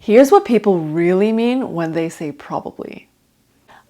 Here's what people really mean when they say probably.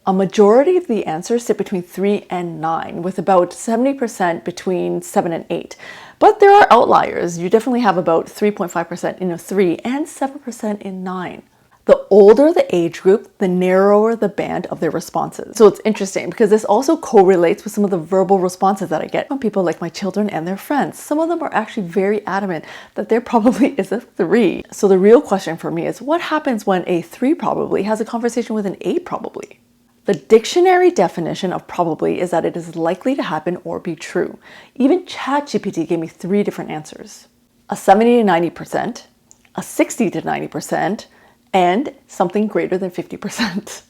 A majority of the answers sit between 3 and 9, with about 70% between 7 and 8. But there are outliers. You definitely have about 3.5% in a 3 and 7% in 9. The older the age group, the narrower the band of their responses. So it's interesting because this also correlates with some of the verbal responses that I get from people like my children and their friends. Some of them are actually very adamant that there probably is a 3. So the real question for me is, what happens when a 3 probably has a conversation with an 8 probably? The dictionary definition of probably is that it is likely to happen or be true. Even ChatGPT gave me 3 different answers. A 70 to 90%, a 60 to 90%, and something greater than 50%.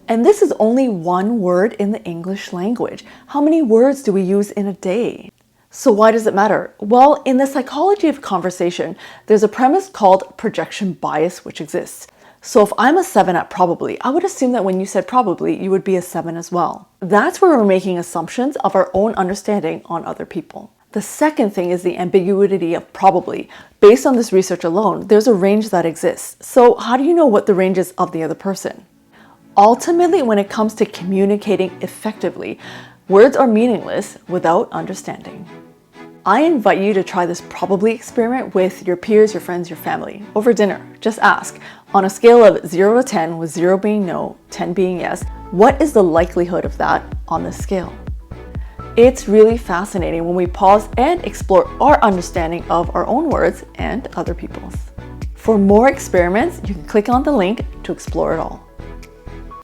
And this is only one word in the English language. How many words do we use in a day? So why does it matter? Well, in the psychology of conversation, there's a premise called projection bias which exists. So if I'm a 7 at probably, I would assume that when you said probably, you would be a 7 as well. That's where we're making assumptions of our own understanding on other people. The second thing is the ambiguity of probably. Based on this research alone, there's a range that exists. So how do you know what the range is of the other person? Ultimately, when it comes to communicating effectively, words are meaningless without understanding. I invite you to try this probably experiment with your peers, your friends, your family, over dinner. Just ask, on a scale of 0 to 10, with 0 being no, 10 being yes, what is the likelihood of that on this scale? It's really fascinating when we pause and explore our understanding of our own words and other people's. For more experiments, you can click on the link to explore it all.